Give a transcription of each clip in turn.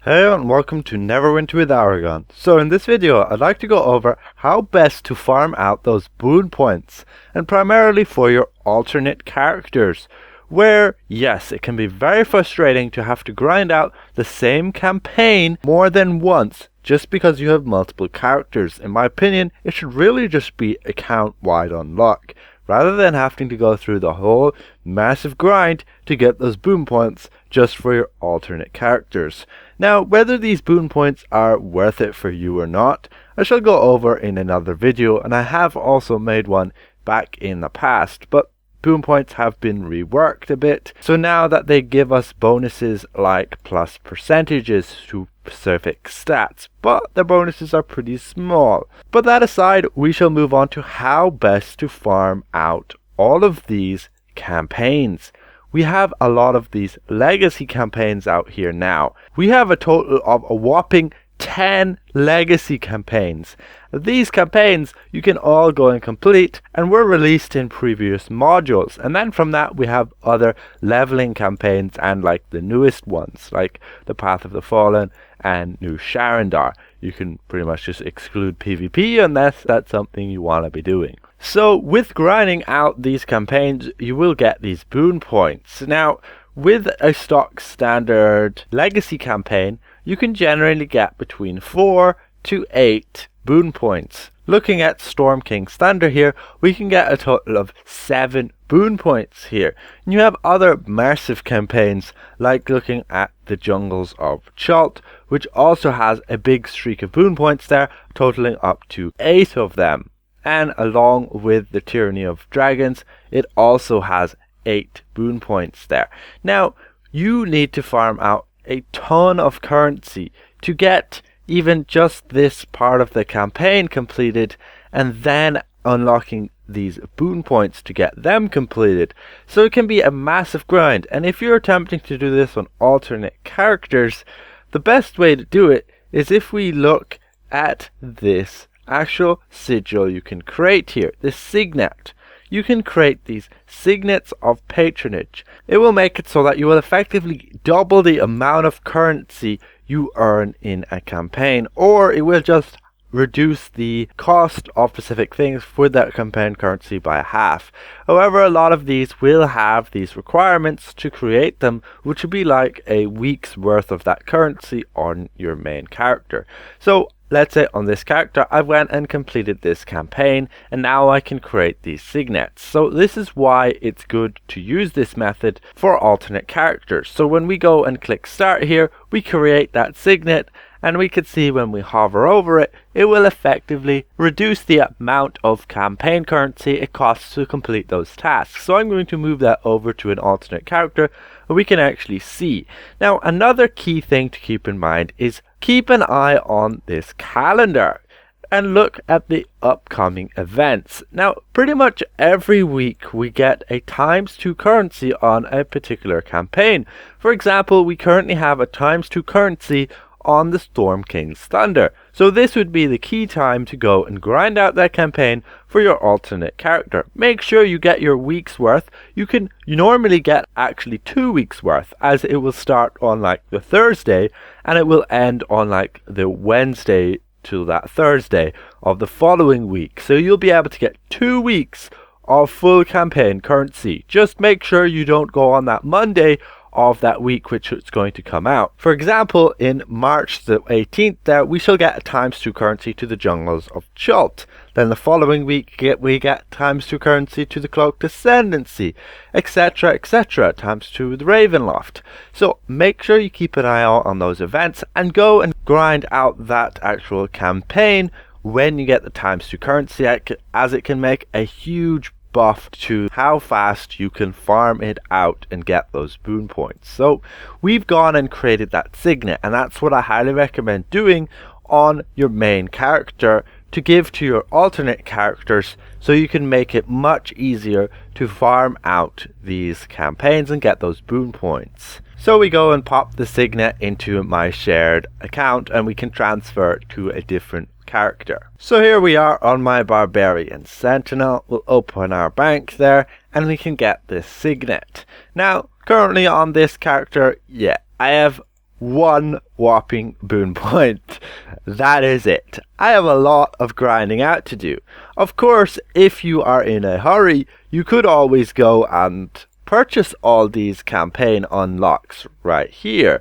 Hey and welcome to Neverwinter with Aragon. So in this video I'd like to go over how best to farm out those boon points, and primarily for your alternate characters, where yes, it can be very frustrating to have to grind out the same campaign more than once just because you have multiple characters. In my opinion, it should really just be account wide unlock, rather than having to go through the whole massive grind to get those boon points just for your alternate characters. Now, whether these boon points are worth it for you or not, I shall go over in another video, and I have also made one back in the past, but boon points have been reworked a bit, so now that they give us bonuses like plus percentages to specific stats, but their bonuses are pretty small. But that aside, we shall move on to how best to farm out all of these campaigns. We have a lot of these legacy campaigns out here now. We have a total of a whopping 10 legacy campaigns. These campaigns you can all go and complete, and were released in previous modules, and then from that we have other leveling campaigns and like the newest ones like the Path of the Fallen and New Sharandar. You can pretty much just exclude PvP unless that's something you want to be doing. So with grinding out these campaigns you will get these boon points. Now with a stock standard legacy campaign you can generally get between 4 to 8 boon points. Looking at Storm King Standard here, we can get a total of 7 boon points here. And you have other massive campaigns like looking at the Jungles of Chult, which also has a big streak of boon points there, totaling up to 8 of them. And along with the Tyranny of Dragons, it also has 8 boon points there. Now, you need to farm out a ton of currency to get even just this part of the campaign completed, and then unlocking these boon points to get them completed. So it can be a massive grind, and if you're attempting to do this on alternate characters, the best way to do it is if we look at this actual sigil you can create here, this signet. You can create these signets of patronage. It will make it so that you will effectively double the amount of currency you earn in a campaign, or it will just reduce the cost of specific things for that campaign currency by half. However, a lot of these will have these requirements to create them, which would be like a week's worth of that currency on your main character. So let's say on this character I went and completed this campaign, and now I can create these signets. So this is why it's good to use this method for alternate characters. So when we go and click start here, we create that signet, and we can see when we hover over it, it will effectively reduce the amount of campaign currency it costs to complete those tasks. So I'm going to move that over to an alternate character where we can actually see. Now another key thing to keep in mind is keep an eye on this calendar and look at the upcoming events. Now pretty much every week we get a ×2 currency on a particular campaign. For example, we currently have a ×2 currency on the Storm King's Thunder. So this would be the key time to go and grind out that campaign for your alternate character. Make sure you get your week's worth. You normally get actually 2 weeks worth, as it will start on like the Thursday and it will end on like the Wednesday to that Thursday of the following week. So you'll be able to get 2 weeks of full campaign currency. Just make sure you don't go on that Monday of that week which it's going to come out. For example, in March the 18th there we shall get a ×2 currency to the Jungles of Chult. Then the following week we get ×2 currency to the Cloaked Ascendancy, etc, etc, ×2 the Ravenloft. So make sure you keep an eye out on those events and go and grind out that actual campaign when you get the ×2 currency, as it can make a huge buff to how fast you can farm it out and get those boon points. So we've gone and created that signet, and that's what I highly recommend doing on your main character to give to your alternate characters, so you can make it much easier to farm out these campaigns and get those boon points. So we go and pop the signet into my shared account and we can transfer it to a different character. So here we are on my Barbarian Sentinel. We'll open our bank there and we can get this signet. Now currently on this character, I have one whopping boon point. That is it. I have a lot of grinding out to do. Of course, if you are in a hurry, you could always go and purchase all these campaign unlocks right here.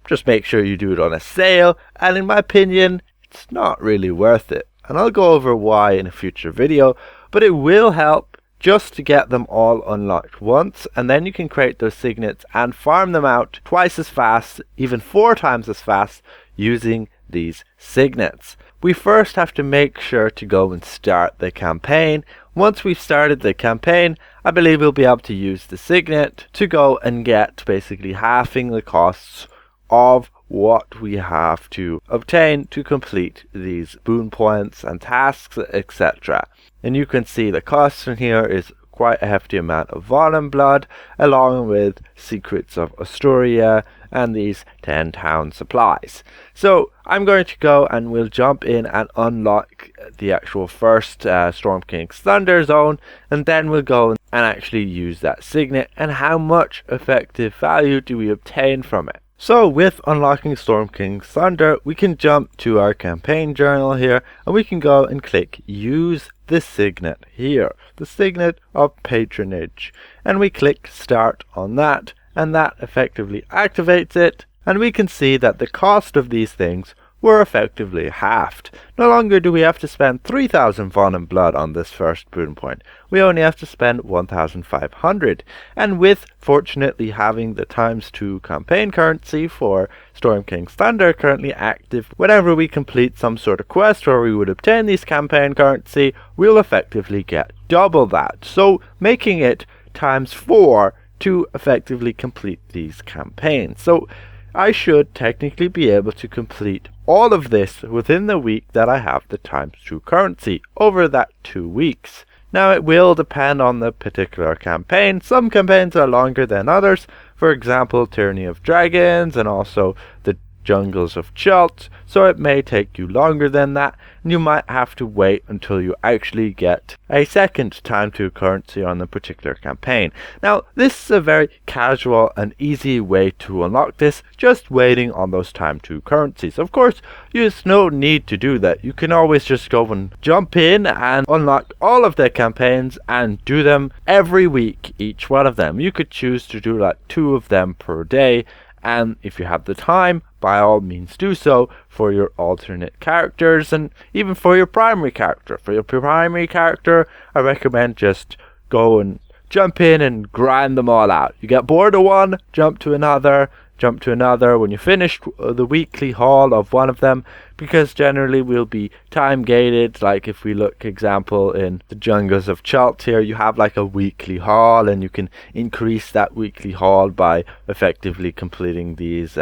Just make sure you do it on a sale, and in my opinion, it's not really worth it. And I'll go over why in a future video, but it will help just to get them all unlocked once, and then you can create those signets and farm them out twice as fast, even 4 times as fast, using these signets. We first have to make sure to go and start the campaign. Once we've started the campaign, I believe we'll be able to use the signet to go and get basically halving the costs of what we have to obtain to complete these boon points and tasks, etc. And you can see the cost in here is quite a hefty amount of Valen blood, along with Secrets of Astoria and these 10 town supplies. So I'm going to go and we'll jump in and unlock the actual first Storm King's Thunder zone, and then we'll go and actually use that signet and how much effective value do we obtain from it. So with unlocking Storm King's Thunder, we can jump to our campaign journal here, and we can go and click use the signet here, the signet of patronage, and we click start on that, and that effectively activates it, and we can see that the cost of these things were effectively halved. No longer do we have to spend 3,000 Von and blood on this first boon point. We only have to spend 1,500. And with fortunately having the ×2 campaign currency for Storm King's Thunder currently active, whenever we complete some sort of quest where we would obtain these campaign currency, we'll effectively get double that. So making it ×4 to effectively complete these campaigns. So I should technically be able to complete all of this within the week that I have the ×2 currency over that 2 weeks. Now it will depend on the particular campaign. Some campaigns are longer than others. For example, Tyranny of Dragons and also the Jungles of Chult, so it may take you longer than that, and you might have to wait until you actually get a second ×2 currency on the particular campaign. Now this is a very casual and easy way to unlock this, just waiting on those ×2 currencies. Of course, there's no need to do that. You can always just go and jump in and unlock all of the campaigns and do them every week, each one of them. You could choose to do like 2 of them per day, and if you have the time, by all means do so for your alternate characters and even for your primary character. For your primary character, I recommend just go and jump in and grind them all out. You get bored of one, jump to another. When you finish the weekly haul of one of them, because generally we'll be time gated. Like if we look example in the Jungles of Chult here, you have like a weekly haul, and you can increase that weekly haul by effectively completing these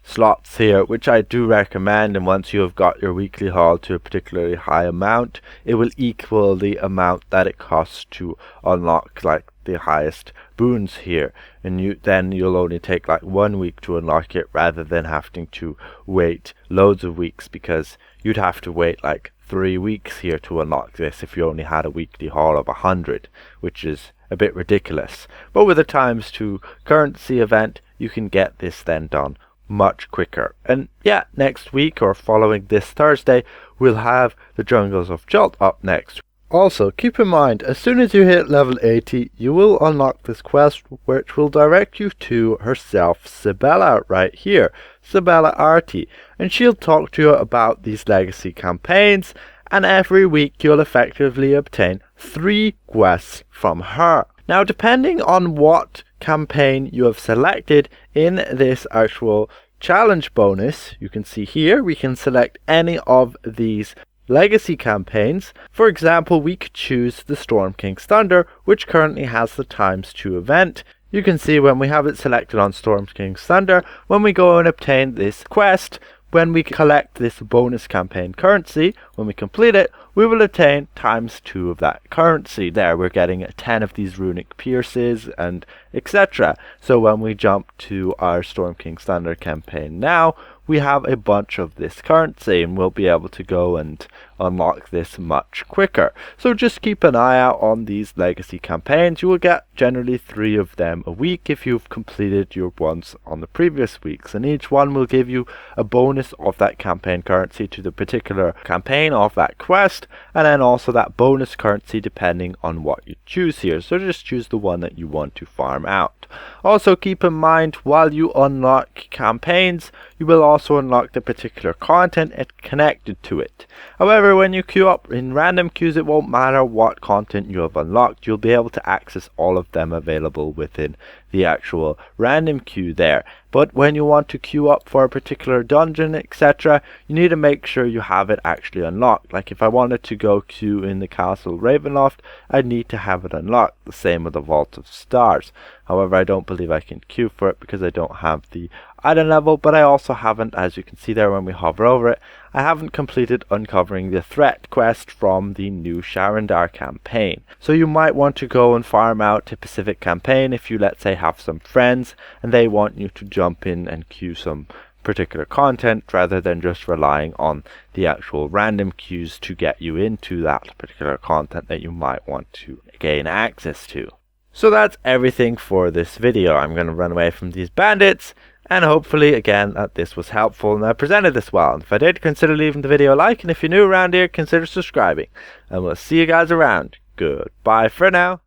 slots here, which I do recommend. And once you have got your weekly haul to a particularly high amount, it will equal the amount that it costs to unlock like the highest boons here, and you'll only take like 1 week to unlock it rather than having to wait loads of weeks, because you'd have to wait like 3 weeks here to unlock this if you only had a weekly haul of 100, which is a bit ridiculous. But with a ×2 currency event, you can get this then done much quicker. And yeah, next week or following this Thursday, we'll have the Jungles of Chult up next. Also, keep in mind, as soon as you hit level 80, you will unlock this quest, which will direct you to herself, Sibella, right here, Sibella Artie, and she'll talk to you about these legacy campaigns, and every week you'll effectively obtain 3 quests from her. Now, depending on what campaign you have selected in this actual challenge bonus, you can see here, we can select any of these legacy campaigns. For example, we could choose the Storm King's Thunder, which currently has the ×2 event. You can see when we have it selected on Storm King's Thunder, when we go and obtain this quest, when we collect this bonus campaign currency, when we complete it, we will obtain ×2 of that currency. There, we're getting 10 of these runic pierces and etc. So when we jump to our Storm King's Thunder campaign now, we have a bunch of this currency, and we'll be able to go and unlock this much quicker. So just keep an eye out on these legacy campaigns. You will get generally 3 of them a week if you've completed your ones on the previous weeks, and each one will give you a bonus of that campaign currency to the particular campaign of that quest, and then also that bonus currency depending on what you choose here. So just choose the one that you want to farm out. Also keep in mind, while you unlock campaigns, you will also unlock the particular content connected to it. However, when you queue up in random queues, it won't matter what content you have unlocked. You'll be able to access all of them available within the actual random queue there. But when you want to queue up for a particular dungeon, etc., you need to make sure you have it actually unlocked. Like if I wanted to go queue in the Castle Ravenloft, I'd need to have it unlocked. The same with the Vault of Stars. However, I don't believe I can queue for it because I don't have the item level, but I also haven't, as you can see there when we hover over it, I haven't completed uncovering the threat quest from the new Sharandar campaign. So you might want to go and farm out a specific campaign if you, let's say, have some friends and they want you to jump in and queue some particular content rather than just relying on the actual random queues to get you into that particular content that you might want to gain access to. So that's everything for this video. I'm going to run away from these bandits, and hopefully again that this was helpful and I presented this well. And if I did, consider leaving the video a like, and if you're new around here, consider subscribing, and we'll see you guys around. Goodbye for now.